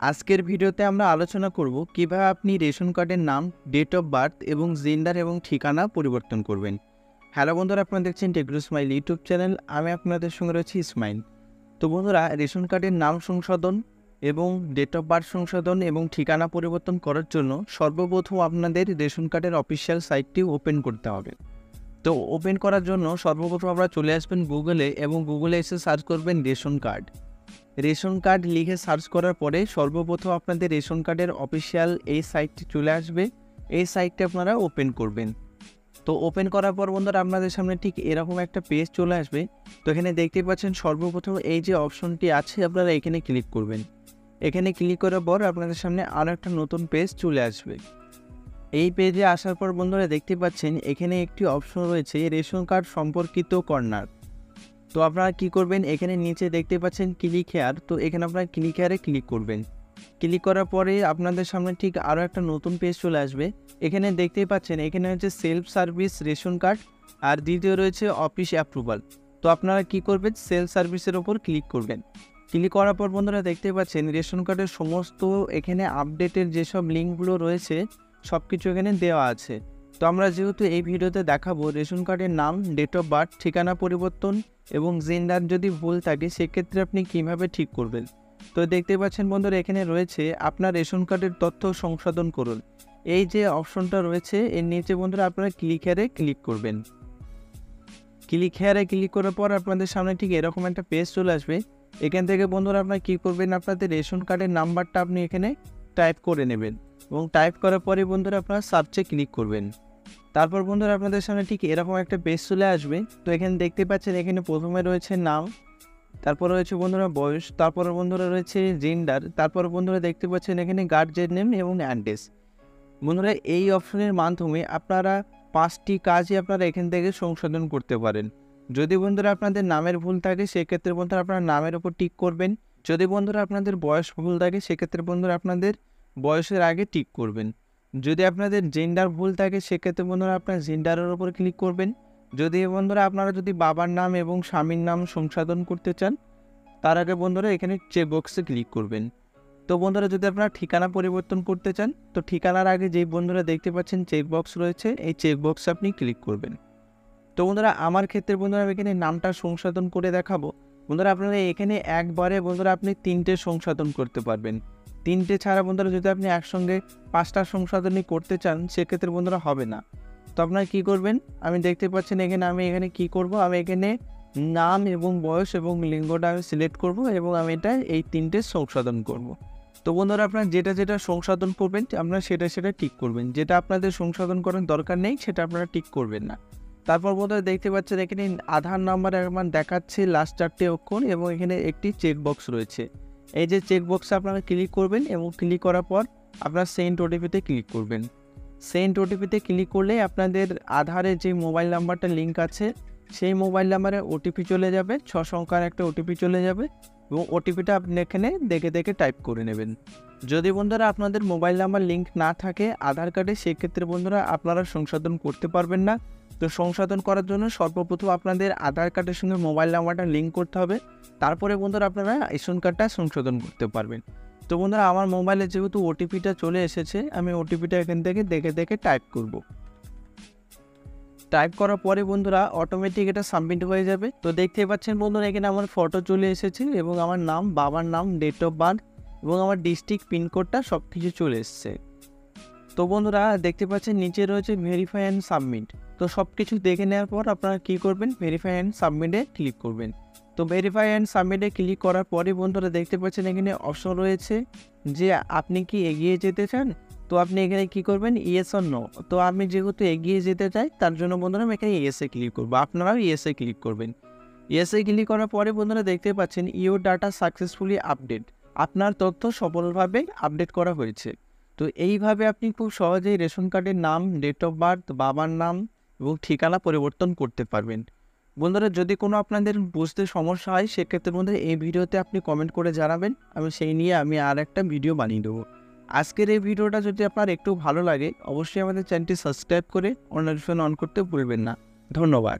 আজকের ভিডিওতে আমরা আলোচনা করব কিভাবে আপনি রেশন কার্ডের নাম, ডেট অফ বার্থ এবং জেন্ডার এবং ঠিকানা পরিবর্তন করবেন। হ্যালো বন্ধুরা, আপনারা দেখছেন টেকগুরু স্মাইল ইউটিউব চ্যানেল। আমি আপনাদের সঙ্গে রয়েছি ইসমাইল। তো বন্ধুরা, রেশন কার্ডের নাম সংশোধন এবং ডেট অফ বার্থ সংশোধন এবং ঠিকানা পরিবর্তন করার জন্য সর্বপ্রথম আপনাদের রেশন কার্ডের অফিসিয়াল সাইটটি ওপেন করতে হবে। তো ওপেন করার জন্য সর্বপ্রথম আপনারা চলে আসবেন গুগলে এবং গুগলে এসে সার্চ করবেন রেশন কার্ড। রেশন কার্ড লিখে সার্চ করার পরে সর্বপ্রথম আপনাদের রেশন কার্ডের অফিসিয়াল এই সাইটটি চলে আসবে। এই সাইটটি আপনারা ওপেন করবেন। তো ওপেন করার পর বন্ধুরা আপনাদের সামনে ঠিক এরকম একটা পেজ চলে আসবে। তো এখানে দেখতে পাচ্ছেন সর্বপ্রথম এই যে অপশনটি আছে আপনারা এখানে ক্লিক করবেন। এখানে ক্লিক করার পর আপনাদের সামনে আরও একটা নতুন পেজ চলে আসবে। এই পেজে আসার পর বন্ধুরা দেখতে পাচ্ছেন এখানে একটি অপশন রয়েছে রেশন কার্ড সম্পর্কিত কর্নার। তো আপনারা কি করবেন, এখানে নিচে দেখতে পাচ্ছেন ক্লিক হেয়ার। তো এখানে আপনারা ক্লিক হেয়ারে ক্লিক করবেন। ক্লিক করার পরে আপনাদের সামনে ঠিক আরও একটা নতুন পেজ চলে আসবে। এখানে দেখতেই পাচ্ছেন এখানে হচ্ছে সেলফ সার্ভিস রেশন কার্ড, আর দ্বিতীয় রয়েছে অফিস অ্যাপ্রুভাল। তো আপনারা কি করবেন, সেলফ সার্ভিসের ওপর ক্লিক করবেন। ক্লিক করার পর বন্ধুরা দেখতে পাচ্ছেন রেশন কার্ডের সমস্ত এখানে আপডেটের যেসব লিঙ্কগুলো রয়েছে সব কিছু এখানে দেওয়া আছে। তো আমরা যেহেতু এই ভিডিওতে দেখাবো রেশন কার্ডের নাম, ডেট অফ বার্থ, ঠিকানা পরিবর্তন এবং জেন্ডার যদি ভুল থাকে সেক্ষেত্রে আপনি কীভাবে ঠিক করবেন। তো দেখতে পাচ্ছেন বন্ধুরা এখানে রয়েছে আপনার রেশন কার্ডের তথ্য সংশোধন করুন। এই যে অপশনটা রয়েছে এর নিচে বন্ধুরা আপনারা ক্লিক হেয়ারে ক্লিক করবেন। ক্লিক হেয়ারে ক্লিক করার পর আপনাদের সামনে ঠিক এরকম একটা পেজ চলে আসবে। এখান থেকে বন্ধুরা আপনারা কী করবেন, আপনাদের রেশন কার্ডের নাম্বারটা আপনি এখানে টাইপ করে নেবেন এবং টাইপ করার পরে বন্ধুরা আপনারা সার্চে ক্লিক করবেন। তারপর বন্ধুরা আপনাদের সামনে ঠিক এরকম একটা পেজ চলে আসবে। তো এখানে দেখতে পাচ্ছেন এখানে প্রথমে রয়েছে নাম, তারপর রয়েছে বন্ধুরা বয়স, তারপর বন্ধুরা রয়েছে জেন্ডার, তারপর বন্ধুরা দেখতে পাচ্ছেন এখানে গার্জিয়ান নেম এবং অ্যাড্রেস। বন্ধুরা এই অপশনের মাধ্যমে আপনারা 5টি কাজই আপনারা এখান থেকে সংশোধন করতে পারেন। যদি বন্ধুরা আপনাদের নামের ভুল থাকে সেক্ষেত্রে বন্ধুরা আপনারা নামের ওপর টিক করবেন। যদি বন্ধুরা আপনাদের বয়স ভুল থাকে সেক্ষেত্রে বন্ধুরা আপনাদের বয়সের আগে টিক করবেন। যদি আপনাদের জেন্ডার ভুল থাকে সেক্ষেত্রে বন্ধুরা আপনার জেন্ডারের ওপর ক্লিক করবেন। যদি বন্ধুরা আপনারা যদি বাবার নাম এবং স্বামীর নাম সংশোধন করতে চান তার আগে বন্ধুরা এখানে চেকবক্সে ক্লিক করবেন। তো বন্ধুরা যদি আপনারা ঠিকানা পরিবর্তন করতে চান তো ঠিকানার আগে যেই বন্ধুরা দেখতে পাচ্ছেন চেকবক্স রয়েছে এই চেকবক্সে আপনি ক্লিক করবেন। তো বন্ধুরা আমার ক্ষেত্রে বন্ধুরা আমি এখানে নামটা সংশোধন করে দেখাবো। বন্ধুরা আপনারা এখানে একবারে বন্ধুরা আপনি 3টে সংশোধন করতে পারবেন। 3টে ছাড়া বন্ধুরা যদি আপনি একসঙ্গে 5টা সংশোধনী করতে চান সেক্ষেত্রে বন্ধুরা হবে না। তো আপনারা কী করবেন, আমি দেখতে পাচ্ছেন আমি এখানে কি করব, আমি এখানে নাম এবং বয়স এবং লিঙ্গটা আমি সিলেক্ট করব এবং আমি এই 3টে সংশোধন করব। তো বন্ধুরা আপনারা যেটা সংশোধন করবেন আপনারা সেটা টিক করবেন। যেটা আপনাদের সংশোধন করার দরকার নেই সেটা আপনারা টিক করবেন না। তারপর বন্ধুরা দেখতে পাচ্ছেন এখানে আধার নাম্বার আমার দেখাচ্ছে লাস্ট 4টে অক্ষর এবং এখানে একটি চেকবক্স রয়েছে। এই যে চেকবক্সে আপনারা ক্লিক করবেন এবং ক্লিক করার পর আপনারা সেন্ড ওটিপিতে ক্লিক করবেন। সেন্ড ওটিপিতে ক্লিক করলে আপনাদের আধারের যে মোবাইল নাম্বারটা লিঙ্ক আছে সেই মোবাইল নাম্বারে ওটিপি চলে যাবে, 6 সংখ্যার একটা ওটিপি চলে যাবে এবং ওটিপিটা আপনি এখানে দেখে টাইপ করে নেবেন। যদি বন্ধুরা আপনাদের মোবাইল নাম্বার লিঙ্ক না থাকে আধার কার্ডে সেক্ষেত্রে বন্ধুরা আপনারা সংশোধন করতে পারবেন না। তো সংশোধন করার জন্য সর্বপ্রথম আপনাদের আধার কার্ডের সঙ্গে মোবাইল নাম্বারটা লিঙ্ক করতে হবে, তারপরে বন্ধুরা আপনারা রেশন কার্ডটা সংশোধন করতে পারবেন। তো বন্ধুরা আমার মোবাইলে যেহেতু ওটিপিটা চলে এসেছে আমি ওটিপিটা এখান থেকে দেখে টাইপ করব। টাইপ করার পরে বন্ধুরা অটোমেটিক এটা সাবমিট হয়ে যাবে। তো দেখতেই পাচ্ছেন বন্ধুরা এখানে আমার ফটো চলে এসেছে এবং আমার নাম, বাবার নাম, ডেট অফ বার্থ এবং আমার ডিস্ট্রিক্ট পিনকোডটা সব কিছু চলে এসছে। তো বন্ধুরা দেখতে পাচ্ছেন নিচে রয়েছে ভেরিফাই অ্যান্ড সাবমিট। তো সব কিছু দেখে নেওয়ার পর আপনারা কী করবেন, ভেরিফাই অ্যান্ড সাবমিটে ক্লিক করবেন। তো ভেরিফাই অ্যান্ড সাবমিটে ক্লিক করার পরে বন্ধুরা দেখতে পাচ্ছেন এখানে অপশন রয়েছে যে আপনি কি এগিয়ে যেতে চান। তো আপনি এখানে কি করবেন, ইয়েস অর নো। তো আমি যেহেতু এগিয়ে যেতে চাই তার জন্য বন্ধুরা আমি এখানে ইয়েসে ক্লিক করবো, আপনারাও ইয়েসে ক্লিক করবেন। ইয়েসে ক্লিক করার পরে বন্ধুরা দেখতে পাচ্ছেন ইউর ডাটা সাকসেসফুলি আপডেট, আপনার তথ্য সফলভাবে আপডেট করা হয়েছে। তো এইভাবে আপনি খুব সহজেই রেশন কার্ডের নাম, ডেট অফ বার্থ, বাবার নাম এবং ঠিকানা পরিবর্তন করতে পারবেন। বন্ধুরা যদি কোনো আপনাদের বুঝতে সমস্যা হয় সেক্ষেত্রে বন্ধুরা এই ভিডিওতে আপনি কমেন্ট করে জানাবেন, আমি সেই নিয়ে আর একটা ভিডিও বানিয়ে দেবো। আজকের এই ভিডিওটা যদি আপনার একটু ভালো লাগে অবশ্যই আমাদের চ্যানেলটি সাবস্ক্রাইব করে নোটিফিকেশন অন করতে ভুলবেন না। ধন্যবাদ।